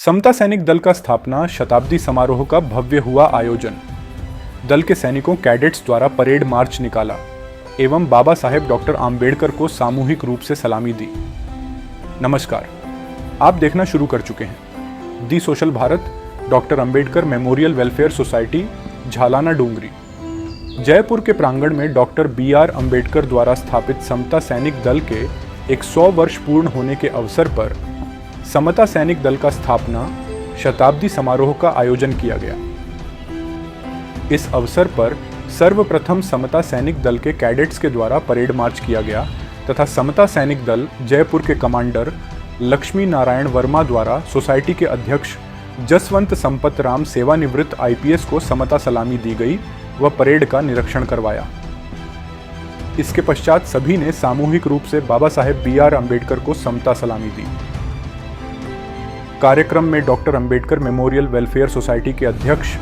समता सैनिक दल का स्थापना शताब्दी समारोह का भव्य हुआ आयोजन। दल के सैनिकों कैडेट्स द्वारा परेड मार्च निकाला एवं बाबा साहेब डॉक्टर आम्बेडकर को सामूहिक रूप से सलामी दी। नमस्कार, आप देखना शुरू कर चुके हैं the social Bharat doctor Ambedkar memorial welfare society, Jhalana Doongri. Jaipur के प्रांगण में डॉक्टर BR अंबेडकर द्वारा स्थापित समता सैनिक दल के 100 वर्ष पूर्ण होने के अवसर पर समता सैनिक दल का स्थापना शताब्दी समारोह का आयोजन किया गया। इस अवसर पर सर्वप्रथम समता सैनिक दल के कैडेट्स के द्वारा परेड मार्च किया गया तथा समता सैनिक दल जयपुर के कमांडर लक्ष्मी नारायण वर्मा द्वारा सोसाइटी के अध्यक्ष जसवंत संपत राम सेवानिवृत्त IPS को समता सलामी दी गई व परेड का निरीक्षण करवाया। इसके पश्चात सभी ने सामूहिक रूप से बाबा साहेब BR अंबेडकर को समता सलामी दी। कार्यक्रम में doctor Ambedkar memorial welfare society के अध्यक्ष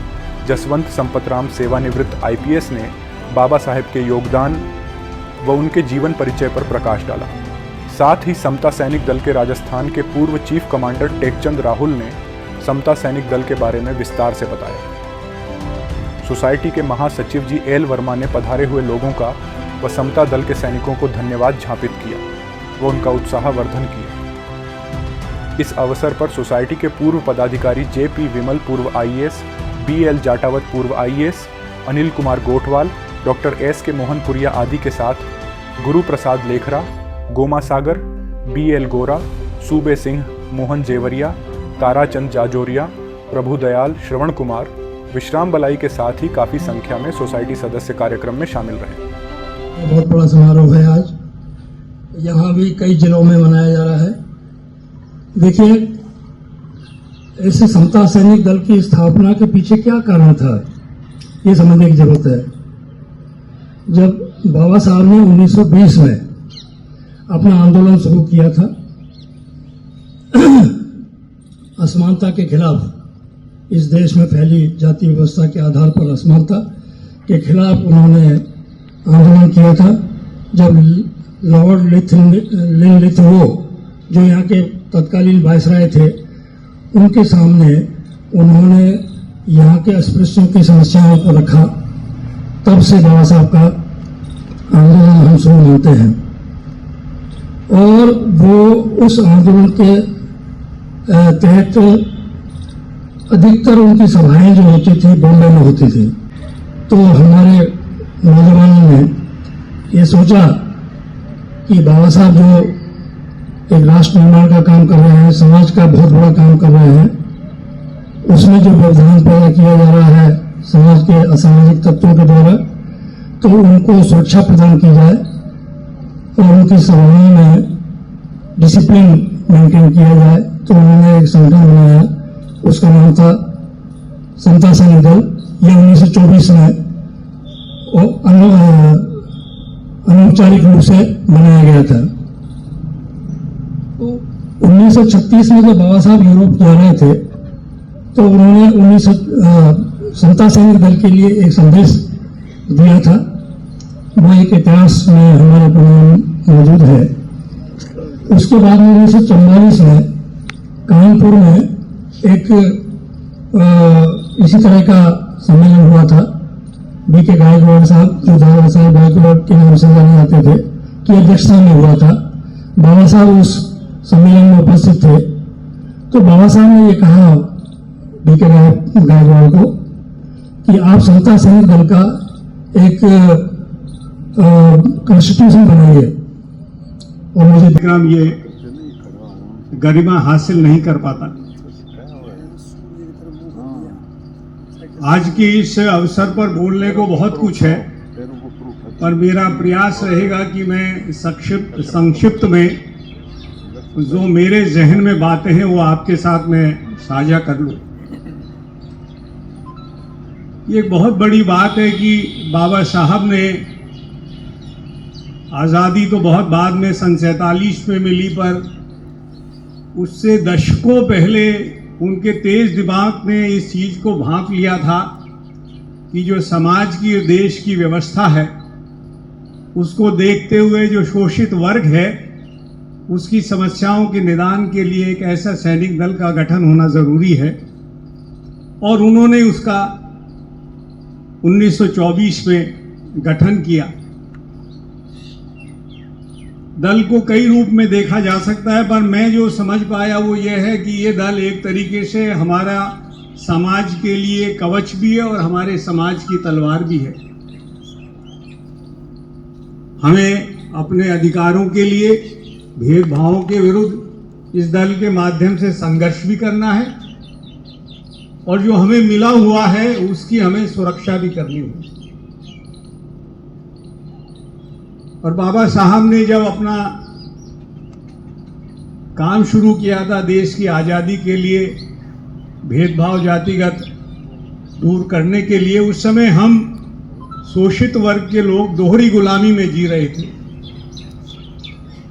जसवंत संपतराम सेवानिवृत्त IPS ने बाबा साहेब के योगदान व उनके जीवन परिचय पर प्रकाश डाला। साथ ही समता सैनिक दल के राजस्थान के पूर्व चीफ कमांडर टेकचंद राहुल ने समता सैनिक दल के बारे में विस्तार से बताया। सोसाइटी के महासचिव जी L वर्मा ने पधारे हुए लोगों का व समता दल के सैनिकों को धन्यवाद ज्ञापित किया व उनका उत्साहवर्धन किया। इस अवसर पर सोसाइटी के पूर्व पदाधिकारी JP विमल पूर्व IAS, BL जाटावत पूर्व IAS, Anil Kumar Gothwal, doctor SK Mohanpuria आदि के साथ गुरु प्रसाद लेखरा, गोमा सागर, BL गोरा, सूबे सिंह, मोहन जेवरिया, ताराचंद जाजोरिया, प्रभु दयाल, श्रवण कुमार, विश्राम बलाई के साथ ही काफ़ी संख्या में सोसाइटी सदस्य कार्यक्रम में शामिल रहे। बहुत बड़ा समारोह है आज, यहाँ भी कई जिलों में मनाया जा रहा है। देखिए, ऐसे समता सैनिक दल की स्थापना के पीछे क्या कारण था, ये समझने की जरूरत है। जब बाबा साहब ने 1920 में अपना आंदोलन शुरू किया था असमानता के खिलाफ, इस देश में फैली जाति व्यवस्था के आधार पर असमानता के खिलाफ उन्होंने आंदोलन किया था। जब लॉर्ड लिनलिथगो, जो यहाँ के तत्कालीन वायसराय थे, उनके सामने उन्होंने यहाँ के अस्पृश्यों की समस्याओं को रखा, तब से बाबा साहब का आंदोलन हम शुरू मानते हैं। और वो उस आंदोलन के तहत अधिकतर उनकी सभाएं जो होती थी बॉम्बे में होती थी। तो हमारे नौजवानों ने ये सोचा कि बाबा साहब जो एक राष्ट्र निर्माण का काम कर रहे हैं, समाज का बहुत बड़ा काम कर रहे हैं, उसमें जो व्यवधान पैदा किया जा रहा है समाज के असामाजिक तत्वों के द्वारा, तो उनको सुरक्षा प्रदान की जाए और उनकी सभाओं में डिसिप्लिन मेंटेन किया जाए। तो उन्होंने एक संगठन बनाया, उसका नाम था समता सैनिक दल। यह 1924 में अनौपचारिक रूप से बनाया गया था। 1936 में जब बाबा साहब यूरोप जा रहे थे, तो उन्होंने समता सैनिक दल के लिए एक संदेश दिया था। वो एक इतिहास में हमारे पास मौजूद है। उसके बाद 1944 में कानपुर में एक इसी तरह का सम्मेलन हुआ था। BK गायकवाड़ साहब, जो दादा साहब गायकवाड़ के नाम से जाने जाते थे, की अध्यक्षता में हुआ था। बाबा साहब उस सम्मेलन में उपस्थित थे। तो बाबा साहब ने ये कहा BK गायकवाड़ को कि आप समता सैनिक दल का एक कॉन्स्टिट्यूशन बनाइए। और मुझे विक्रम ये गरिमा हासिल नहीं कर पाता। आज की इस अवसर पर बोलने को बहुत कुछ है, पर मेरा प्रयास रहेगा कि मैं संक्षिप्त में जो मेरे जहन में बातें हैं वो आपके साथ में साझा कर लूं। ये एक बहुत बड़ी बात है कि बाबा साहब ने आज़ादी तो बहुत बाद में सन 47 में मिली, पर उससे दशकों पहले उनके तेज दिमाग ने इस चीज़ को भांप लिया था कि जो समाज की, देश की व्यवस्था है, उसको देखते हुए जो शोषित वर्ग है उसकी समस्याओं के निदान के लिए एक ऐसा सैनिक दल का गठन होना जरूरी है, और उन्होंने उसका 1924 में गठन किया। दल को कई रूप में देखा जा सकता है, पर मैं जो समझ पाया वो ये है कि ये दल एक तरीके से हमारा समाज के लिए कवच भी है और हमारे समाज की तलवार भी है। हमें अपने अधिकारों के लिए भेदभावों के विरुद्ध इस दल के माध्यम से संघर्ष भी करना है, और जो हमें मिला हुआ है उसकी हमें सुरक्षा भी करनी होगी। और बाबा साहब ने जब अपना काम शुरू किया था देश की आज़ादी के लिए, भेदभाव जातिगत दूर करने के लिए, उस समय हम शोषित वर्ग के लोग दोहरी गुलामी में जी रहे थे।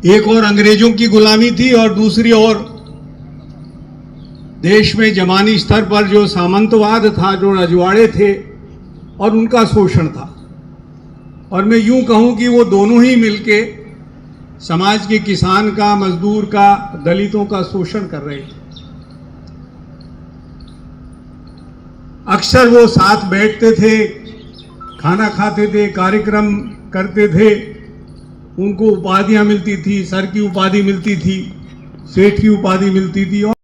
एक और अंग्रेजों की गुलामी थी और दूसरी ओर देश में जमानी स्तर पर जो सामंतवाद था, जो रजवाड़े थे और उनका शोषण था। और मैं यूं कहूं कि वो दोनों ही मिलके समाज के किसान का, मजदूर का, दलितों का शोषण कर रहे थे। अक्सर वो साथ बैठते थे, खाना खाते थे, कार्यक्रम करते थे, उनको उपाधियां मिलती थी, सर की उपाधि मिलती थी, सेठ की उपाधि मिलती थी। और